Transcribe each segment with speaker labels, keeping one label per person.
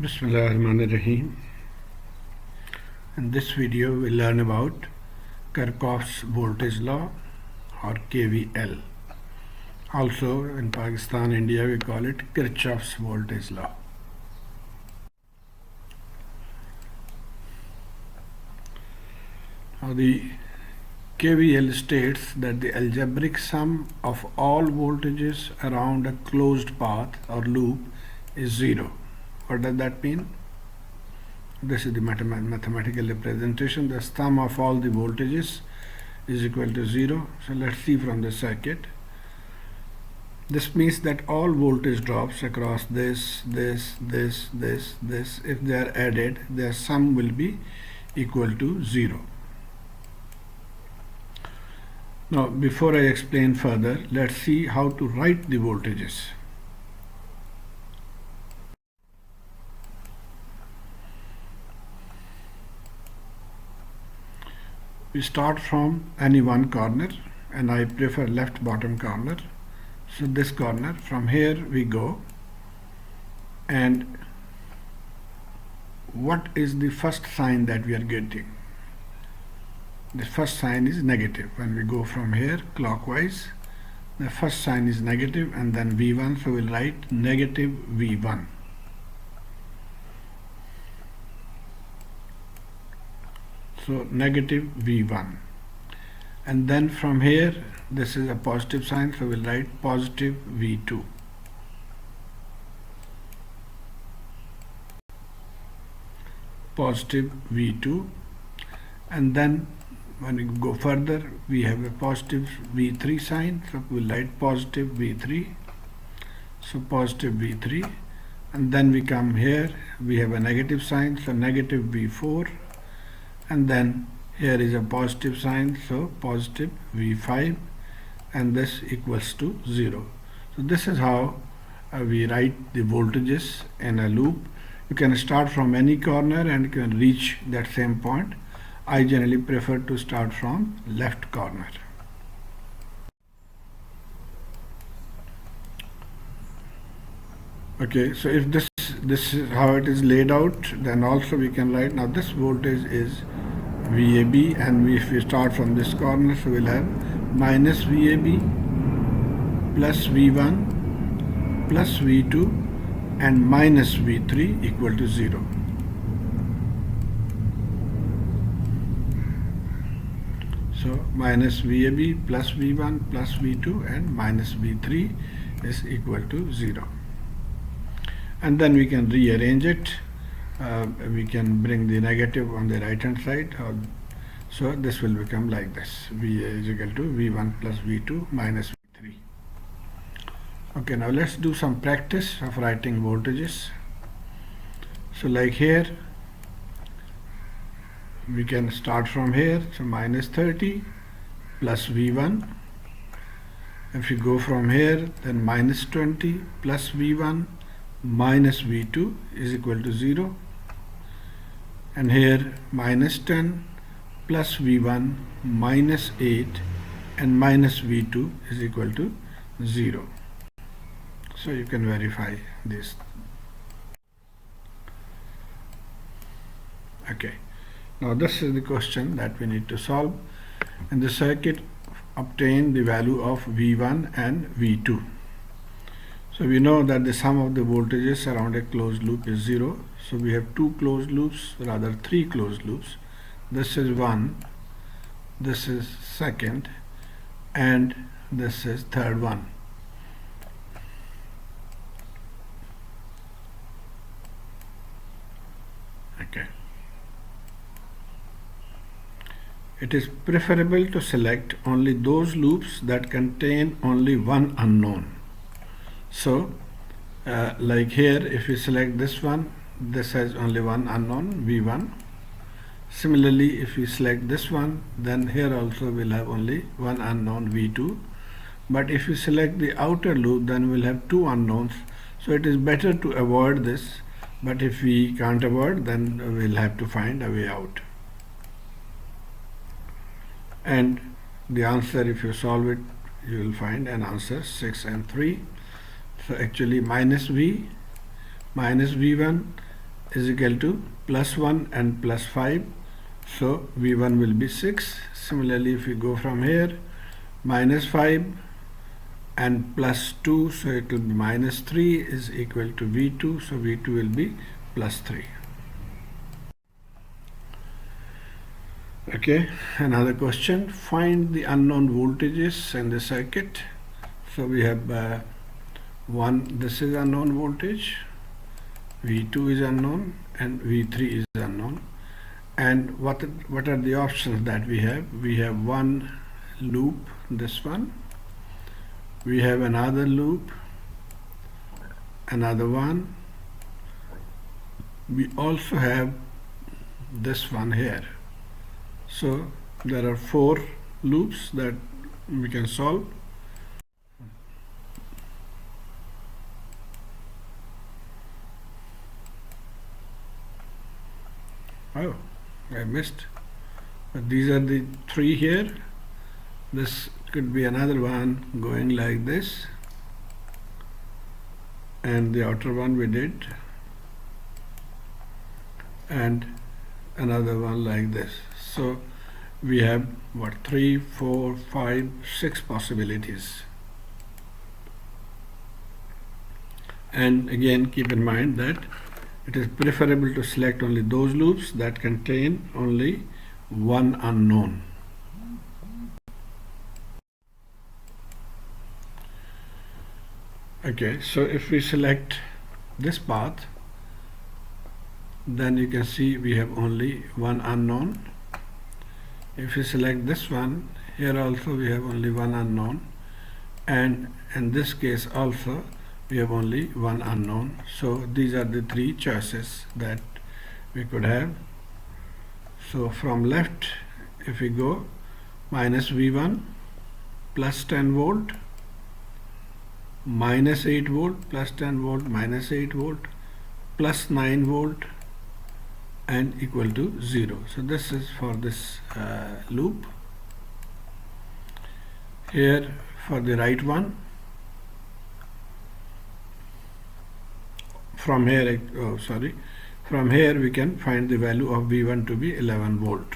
Speaker 1: Bismillahirrahmanirrahim. In this video we learn about Kirchhoff's voltage law or KVL. Also in Pakistan, India we call it Kirchhoff's voltage law. Now the KVL states that the algebraic sum of all voltages around a closed path or loop is 0. What does that mean? This is the mathematical representation. The sum of all the voltages is equal to 0. So let's see from the circuit. This means that all voltage drops across this, if they are added, their sum will be equal to 0. Now, before I explain further, let's see how to write the voltages. We start from any one corner, and I prefer left bottom corner. So this corner, from here we go, and what is the first sign that we are getting? The first sign is negative. When we go from here clockwise, the first sign is negative and then V1, so we'll write negative V1. So negative V1, and then from here this is a positive sign, so we'll write positive V2. Positive V2, and then when we go further we have a positive V3 sign, so we'll write positive V3. So positive V3, and then we come here, we have a negative sign, so negative V4. And then here is a positive sign, so positive V5, and this equals to 0. So this is how we write the voltages in a loop. You can start from any corner and you can reach that same point. I generally prefer to start from left corner. Okay, so if this is how it is laid out, then also we can write, now this voltage is VAB, and if we start from this corner, so we'll have minus VAB plus V1 plus V2 and minus V3 equal to 0. So minus VAB plus V1 plus V2 and minus V3 is equal to 0. And then we can rearrange it. We can bring the negative on the right hand side. So this will become like this. VA is equal to V1 plus V2 minus V3. Okay, now let's do some practice of writing voltages. So like here, we can start from here. So minus 30 plus V1. If you go from here, then minus 20 plus V1 minus V2 is equal to 0. And here minus 10 plus V1 minus 8 and minus V2 is equal to 0. So you can verify this. Okay. Now this is the question that we need to solve. In the circuit, obtain the value of V1 and V2. So we know that the sum of the voltages around a closed loop is 0. So we have two closed loops, rather three closed loops. This is one, this is second, and this is third one. Okay. It is preferable to select only those loops that contain only one unknown. So like here, if we select this one, this has only one unknown, V1. Similarly, if we select this one, then here also we'll have only one unknown, V2. But if we select the outer loop, then we'll have two unknowns. So it is better to avoid this, but if we can't avoid, then we'll have to find a way out. And the answer, if you solve it, you will find an answer 6 and 3. So actually minus V minus V1 is equal to plus 1 and plus 5, so V1 will be 6. Similarly, if we go from here, minus 5 and plus 2, so it will be minus 3 is equal to V2, so V2 will be plus 3. Okay, another question, find the unknown voltages in the circuit. So we have this is unknown voltage, V2 is unknown, and V3 is unknown. And what are the options that we have? We have one loop, this one, we have another loop, another one, we also have this one here. So there are 4 loops that we can solve. Oh, I missed. But these are the 3 here. This could be another one going like this, and the outer one we did, and another one like this. So we have what, 3, 4, 5, 6 possibilities. And again, keep in mind that it is preferable to select only those loops that contain only one unknown. Okay, so if we select this path, then you can see we have only one unknown. If we select this one, here also we have only one unknown, and in this case also we have only one unknown. So these are the 3 choices that we could have. So from left, if we go, minus V1 plus 10 volt, minus 8 volt, plus 10 volt, minus 8 volt, plus 9 volt, and equal to 0. So this is for this loop. Here for the right one, from here we can find the value of V1 to be 11 volt.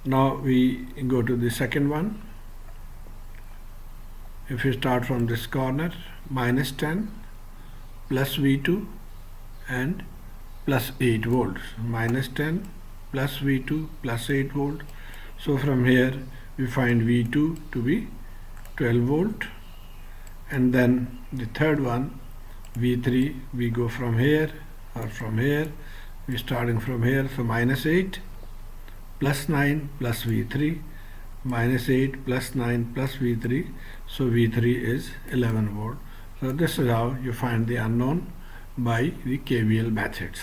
Speaker 1: Now we go to the second one. If we start from this corner, minus 10 plus V2 and plus 8 volts, minus 10 plus V2 plus 8 volt. So from here we find V2 to be 12 volt, and then the third one, V3, we go from here, or from here, we starting from here, so minus 8 plus 9 plus V3, minus 8 plus 9 plus V3, so V3 is 11 volt. So this is how you find the unknown by the KVL methods.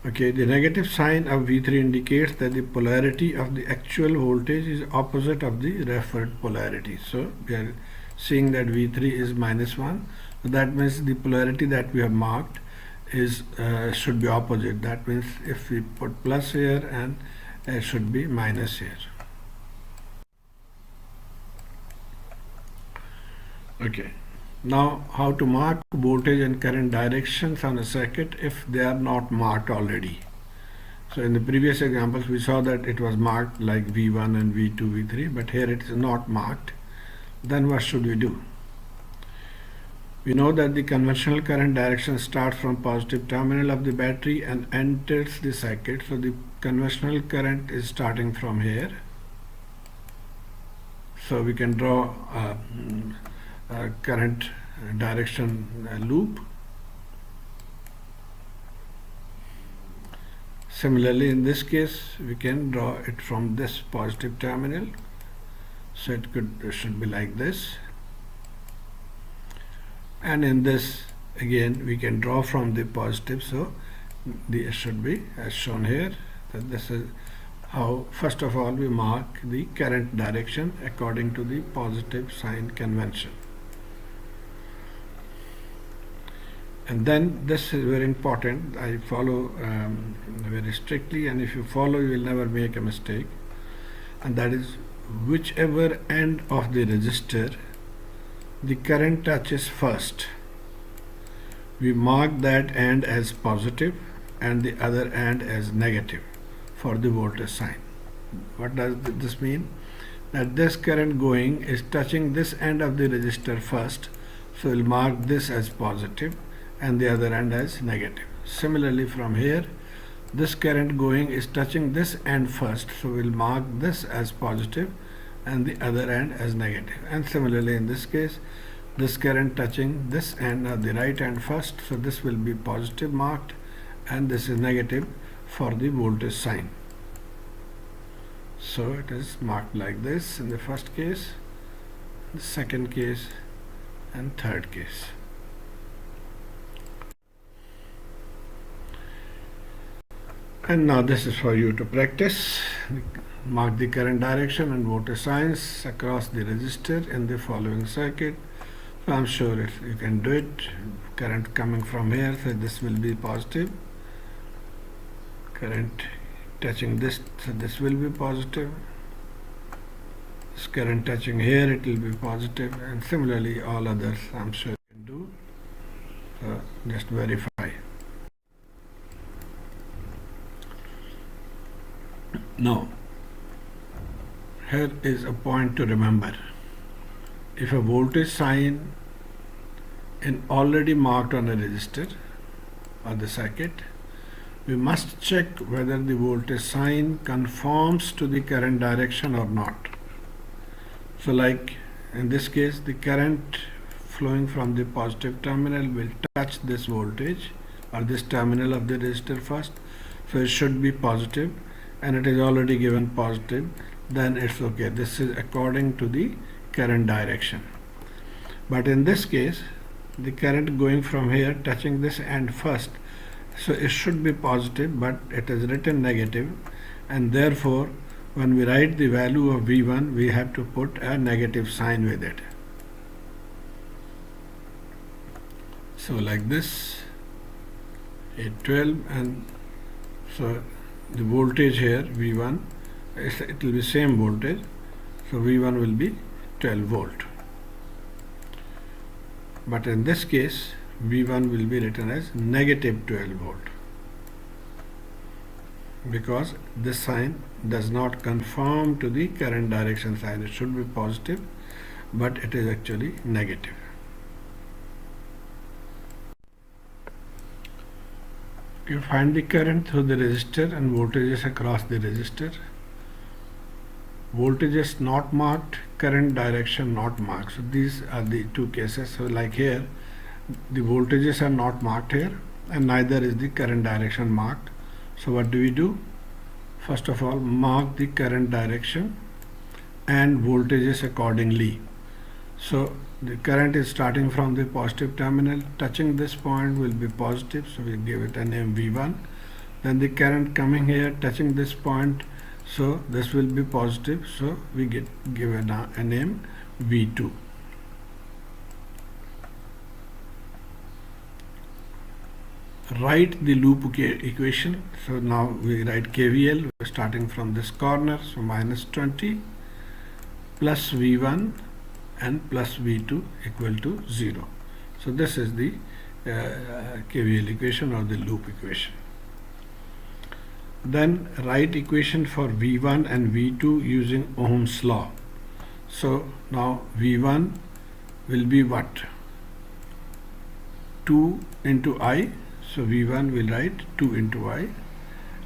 Speaker 1: Okay, the negative sign of V3 indicates that the polarity of the actual voltage is opposite of the referred polarity. So we are seeing that V3 is minus 1. So that means the polarity that we have marked is should be opposite. That means if we put plus here, and it should be minus here. Okay. Now, how to mark voltage and current directions on a circuit if they are not marked already. So in the previous examples we saw that it was marked like V1 and V2, V3, but here it is not marked. Then what should we do? We know that the conventional current direction starts from positive terminal of the battery and enters the circuit. So the conventional current is starting from here. So we can draw a current direction loop. Similarly, in this case we can draw it from this positive terminal. So it should be like this. And in this again we can draw from the positive, so it should be as shown here. That this is how first of all we mark the current direction according to the positive sign convention. And then this is very important. I follow very strictly, and if you follow you will never make a mistake, and that is whichever end of the resistor the current touches first, we mark that end as positive and the other end as negative for the voltage sign. What does this mean? That this current going is touching this end of the resistor first, so we'll mark this as positive and the other end as negative. Similarly, from here, this current going is touching this end first, so we'll mark this as positive and the other end as negative. And similarly, in this case, this current touching this end of the right end first, so this will be positive marked and this is negative for the voltage sign. So it is marked like this in the first case, the second case, and third case. And now this is for you to practice. Mark the current direction and voltage signs across the resistor in the following circuit. So I'm sure if you can do it. Current coming from here, so this will be positive. Current touching this, so this will be positive. This current touching here, it will be positive, and similarly all others I'm sure you can do. So just verify. Now, here is a point to remember. If a voltage sign is already marked on a resistor or the circuit, we must check whether the voltage sign conforms to the current direction or not. So like in this case, the current flowing from the positive terminal will touch this voltage or this terminal of the resistor first, so it should be positive, and it is already given positive, then it's okay. This is according to the current direction. But in this case, the current going from here touching this end first, so it should be positive, but it is written negative, and therefore when we write the value of V1, we have to put a negative sign with it. So like this, 812, and so the voltage here V1, it will be same voltage, so V1 will be 12 volt. But in this case, V1 will be written as negative 12 volt, because this sign does not conform to the current direction sign. It should be positive, but it is actually negative. You find the current through the resistor and voltages across the resistor. Voltages not marked, current direction not marked. So these are the two cases. So like here, the voltages are not marked here, and neither is the current direction marked. So what do we do? First of all, mark the current direction and voltages accordingly. So the current is starting from the positive terminal, touching this point will be positive, so we give it a name V1. Then the current coming here, touching this point, so this will be positive, so we give it a name V2. Write the loop equation. So now we write KVL starting from this corner, so minus 20 plus V1 and plus V2 equal to 0. So this is the KVL equation or the loop equation. Then write equation for V1 and V2 using Ohm's law. So now V1 will be what? 2 into I. So V1 will write 2 into I,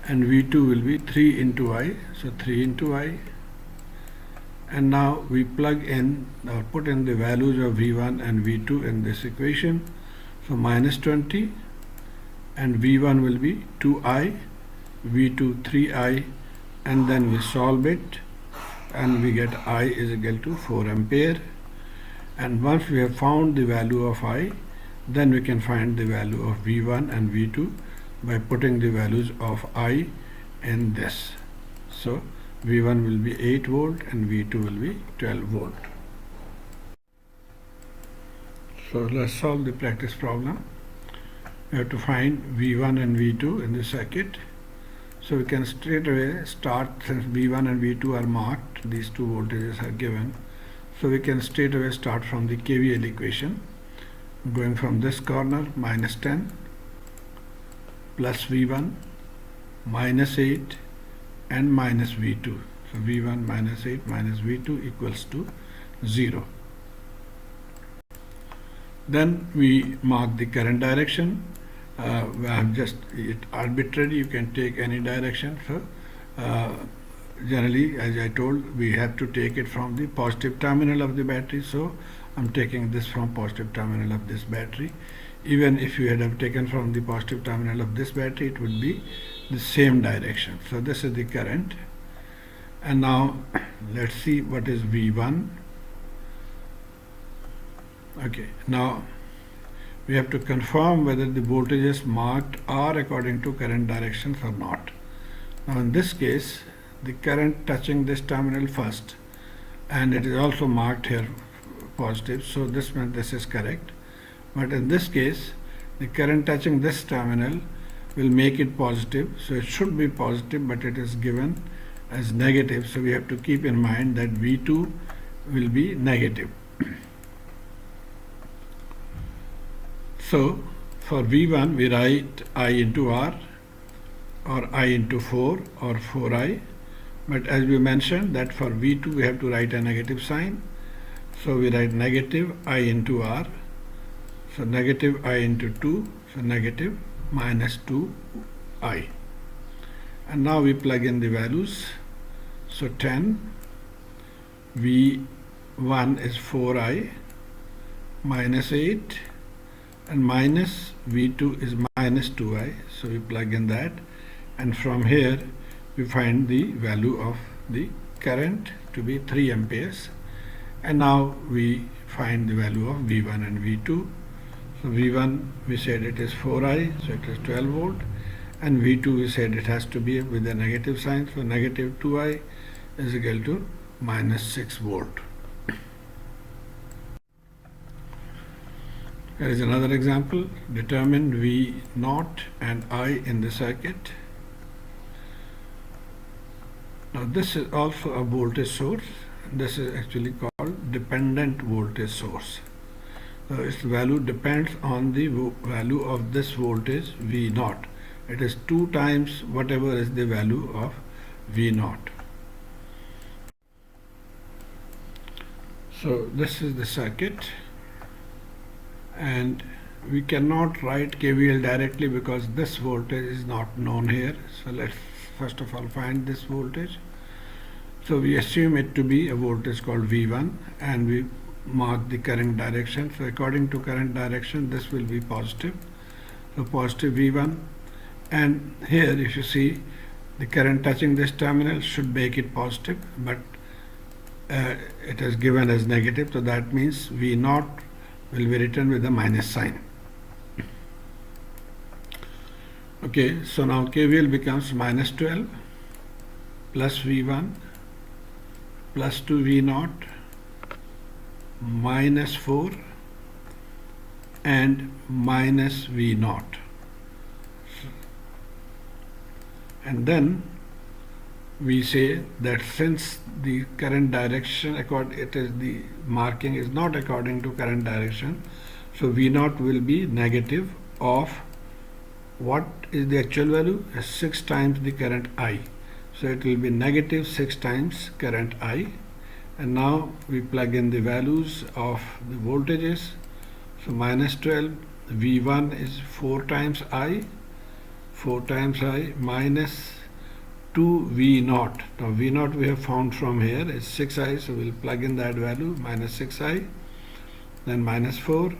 Speaker 1: and V2 will be 3 into I. So 3 into I. And now we plug in or put in the values of V1 and V2 in this equation. So minus 20, and V1 will be 2I, V2 3I, and then we solve it and we get I is equal to 4 ampere. And once we have found the value of I, then we can find the value of V1 and V2 by putting the values of I in this. So V1 will be 8 volt and V2 will be 12 volt. So let's solve the practice problem. We have to find V1 and V2 in the circuit. So we can straight away start, since V1 and V2 are marked, these two voltages are given. So we can straight away start from the KVL equation. going from this corner, minus 10 plus V1 minus 8 and minus V2. So V1 minus 8 minus V2 equals to 0. Then we mark the current direction. I'm just arbitrary, you can take any direction. So generally, as I told, we have to take it from the positive terminal of the battery. So I'm taking this from positive terminal of this battery. Even if you had have taken from the positive terminal of this battery, it would be the same direction. So this is the current. And now let's see what is V1. Okay, now we have to confirm whether the voltages marked are according to current directions or not. Now in this case, the current touching this terminal first, and it is also marked here positive, so this means this is correct. But in this case, the current touching this terminal will make it positive, so it should be positive, but it is given as negative, so we have to keep in mind that V2 will be negative. So for V1 we write I into R or I into 4 or 4I, but as we mentioned that for V2 we have to write a negative sign, so we write negative I into R, so negative I into 2, so negative minus 2I. And now we plug in the values, so 10, V1 is 4I minus 8 and minus V2 is minus 2I, so we plug in that, and from here we find the value of the current to be 3 amperes. And now we find the value of V1 and V2. So V1 we said it is 4I, so it is 12 volt, and V2 we said it has to be with a negative sign, so negative 2I is equal to minus 6 volt. Here is another example. Determine V0 and I in the circuit. Now this is also a voltage source. This is actually called dependent voltage source. So its value depends on the value of this voltage V0. It is 2 times whatever is the value of V0. So this is the circuit, and we cannot write KVL directly because this voltage is not known here. So let's first of all find this voltage. So we assume it to be a voltage called V1, and we mark the current direction. So according to current direction, this will be positive, so positive V1. And here if you see, the current touching this terminal should make it positive, but it is given as negative, so that means V0 will be written with a minus sign. Okay, so now KVL becomes minus 12 plus V1 plus 2 V0 minus 4 and minus V0. And then we say that since the current direction, it is the marking is not according to current direction, so V0 will be negative of what is the actual value? 6 times the current I. So it will be negative 6 times current I. And now we plug in the values of the voltages. So minus 12, V1 is 4 times I, minus 2 V0. Now V0 we have found from here is 6I, so we'll plug in that value, minus 6I, then minus 4,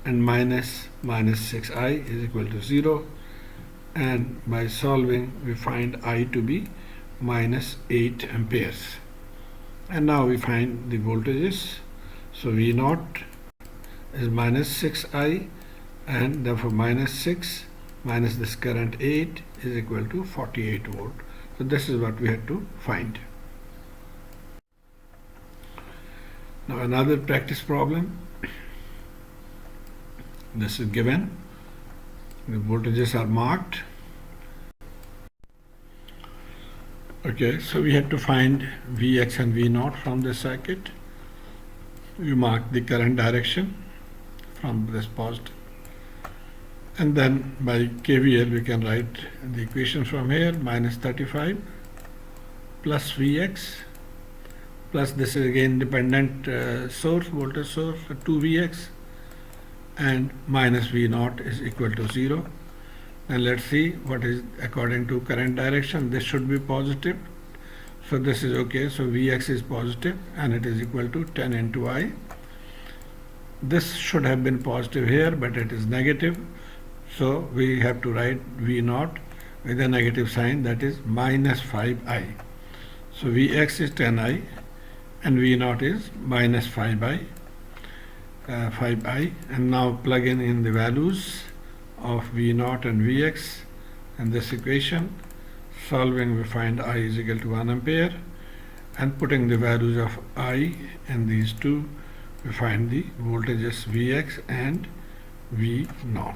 Speaker 1: and minus 6I is equal to 0. And by solving, we find I to be minus 8 amperes. And now we find the voltages. So V0 is minus 6I, and therefore minus 6 minus this current 8 is equal to 48 volt. So this is what we had to find. Now another practice problem. This is given. The voltages are marked. Okay, so we had to find Vx and V0 from the circuit. We mark the current direction. from this positive. And then by KVL we can write the equation from here, minus 35 plus Vx plus this is again dependent source, voltage source, 2Vx, and minus V0 is equal to 0. And let's see what is according to current direction. This should be positive. So this is okay. So Vx is positive and it is equal to 10 into I. This should have been positive here, but it is negative. So we have to write V0 with a negative sign, that is minus 5I. So Vx is 10I and V0 is minus 5I. And now plug in the values of V0 and Vx in this equation. Solving, we find I is equal to 1 ampere, and putting the values of I in these two, we find the voltages Vx and V0.